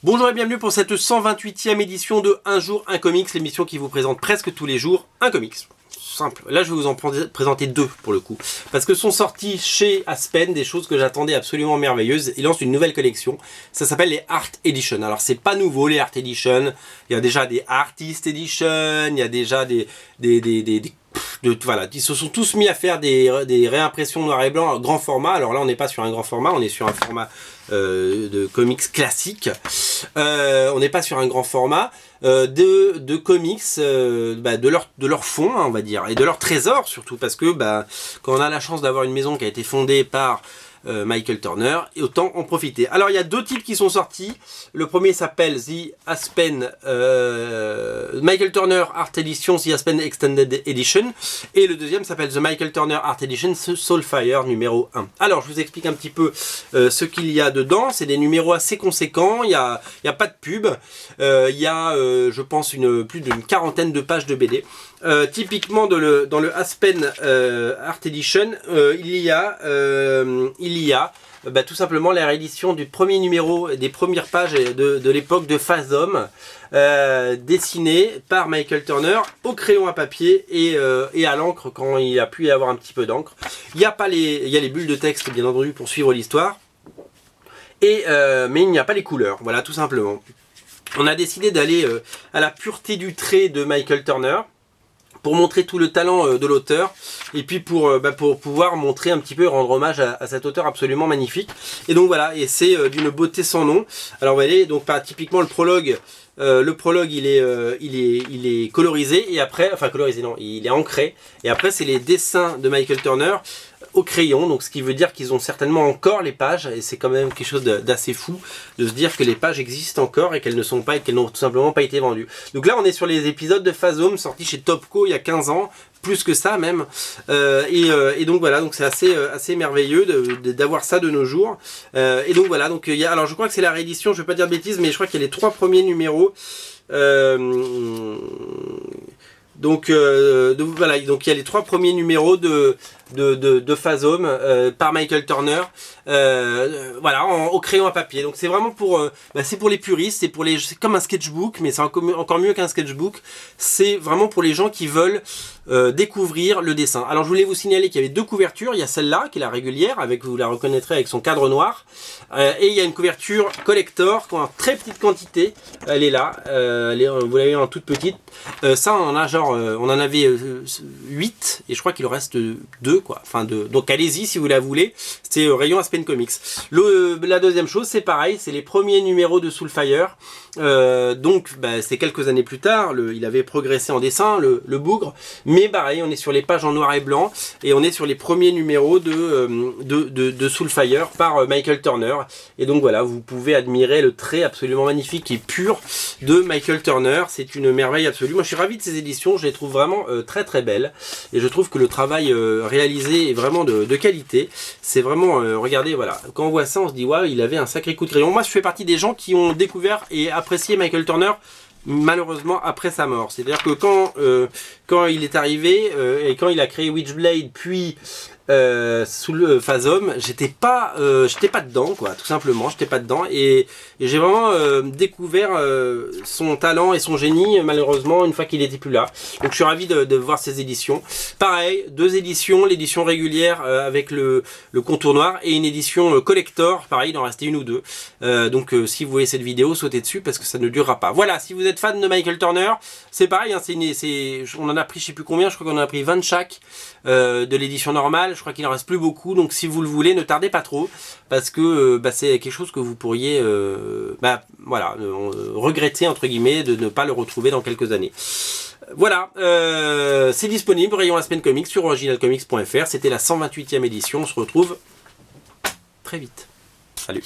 Bonjour et bienvenue pour cette 128e édition de Un jour un comics, l'émission qui vous présente presque tous les jours un comics. Simple. Là, je vais vous en présenter deux pour le coup. Parce que sont sortis chez Aspen des choses que j'attendais absolument merveilleuses. Ils lancent une nouvelle collection. Ça s'appelle les Art Edition. Alors, c'est pas nouveau les Art Edition. Il y a déjà des Artist Edition. Il y a déjà voilà, ils se sont tous mis à faire des réimpressions noir et blanc grand format. Alors là, on n'est pas sur un grand format, on est sur un format de comics classique. On n'est pas sur un grand format de comics, de leur fond, hein, on va dire, et de leur trésor surtout, parce que quand on a la chance d'avoir une maison qui a été fondée par Michael Turner, et autant en profiter. Alors il y a deux titres qui sont sortis. Le premier s'appelle The Aspen Michael Turner Art Edition The Aspen Extended Edition, et le deuxième s'appelle The Michael Turner Art Edition Soulfire numéro 1. Alors je vous explique un petit peu ce qu'il y a dedans. C'est des numéros assez conséquents. Il y a pas de pub. Il y a je pense plus d'une quarantaine de pages de BD. Typiquement dans le Aspen Art Edition, il y a tout simplement la réédition du premier numéro, des premières pages de l'époque de Fathom, dessiné par Michael Turner au crayon à papier et à l'encre quand il a pu y avoir un petit peu d'encre. Il y a les bulles de texte bien entendu pour suivre l'histoire, mais il n'y a pas les couleurs, voilà tout simplement. On a décidé d'aller à la pureté du trait de Michael Turner, pour montrer tout le talent de l'auteur, et puis pour pouvoir montrer un petit peu, rendre hommage à cet auteur absolument magnifique. Et donc voilà, et c'est d'une beauté sans nom. Alors vous voyez, donc typiquement le prologue il est colorisé, et après, enfin colorisé non, il est ancré, et après c'est les dessins de Michael Turner au crayon, donc ce qui veut dire qu'ils ont certainement encore les pages, et c'est quand même quelque chose d'assez fou de se dire que les pages existent encore et qu'elles n'ont tout simplement pas été vendues. Donc là on est sur les épisodes de Fathom sortis chez Topco il y a 15 ans, plus que ça même, et donc voilà, donc c'est assez merveilleux d'avoir ça de nos jours, et donc voilà, donc alors je crois que c'est la réédition, je vais pas dire de bêtises, mais je crois qu'il y a les 3 premiers numéros. Donc voilà, donc il y a les 3 premiers numéros de Fathom par Michael Turner, voilà, au crayon à papier. Donc c'est vraiment c'est pour les puristes, c'est comme un sketchbook, mais c'est encore mieux qu'un sketchbook. C'est vraiment pour les gens qui veulent découvrir le dessin. Alors je voulais vous signaler qu'il y avait 2 couvertures. Il y a celle-là qui est la régulière, vous la reconnaîtrez avec son cadre noir, et il y a une couverture collector en très petite quantité. Elle est là, vous l'avez en toute petite. Ça on en a on en avait 8, et je crois qu'il en reste 2 quoi. Enfin donc allez-y si vous la voulez. C'est rayon Aspen Comics. La deuxième chose, c'est pareil, c'est les premiers numéros de Soulfire. Donc c'est quelques années plus tard, il avait progressé en dessin, le bougre, mais pareil, on est sur les pages en noir et blanc, et on est sur les premiers numéros de Soulfire par Michael Turner. Et donc voilà, vous pouvez admirer le trait absolument magnifique et pur de Michael Turner. C'est une merveille absolue. Moi je suis ravi de ces éditions, je les trouve vraiment très très belles, et je trouve que le travail réalisé est vraiment de qualité. C'est vraiment, regardez, voilà, quand on voit ça on se dit waouh, il avait un sacré coup de crayon. Moi je fais partie des gens qui ont découvert et apprécié Michael Turner malheureusement après sa mort. C'est-à-dire que quand il est arrivé et quand il a créé Witchblade, puis sous le Fathom, j'étais pas dedans quoi, tout simplement, j'étais pas dedans, et j'ai vraiment découvert son talent et son génie malheureusement une fois qu'il était plus là. Donc je suis ravi de voir ces éditions. Pareil, 2 éditions, l'édition régulière avec le contour noir, et une édition collector, pareil, il en restait 1 ou 2. Donc si vous voyez cette vidéo, sautez dessus parce que ça ne durera pas. Voilà, si vous êtes fan de Michael Turner, c'est pareil, hein, on en a pris je sais plus combien, je crois qu'on en a pris 20 chaque de l'édition normale. Je crois qu'il en reste plus beaucoup, donc si vous le voulez, ne tardez pas trop, parce que c'est quelque chose que vous pourriez regretter entre guillemets de ne pas le retrouver dans quelques années. Voilà, c'est disponible rayon Aspen Comics sur originalcomics.fr. C'était la 128e édition. On se retrouve très vite. Salut.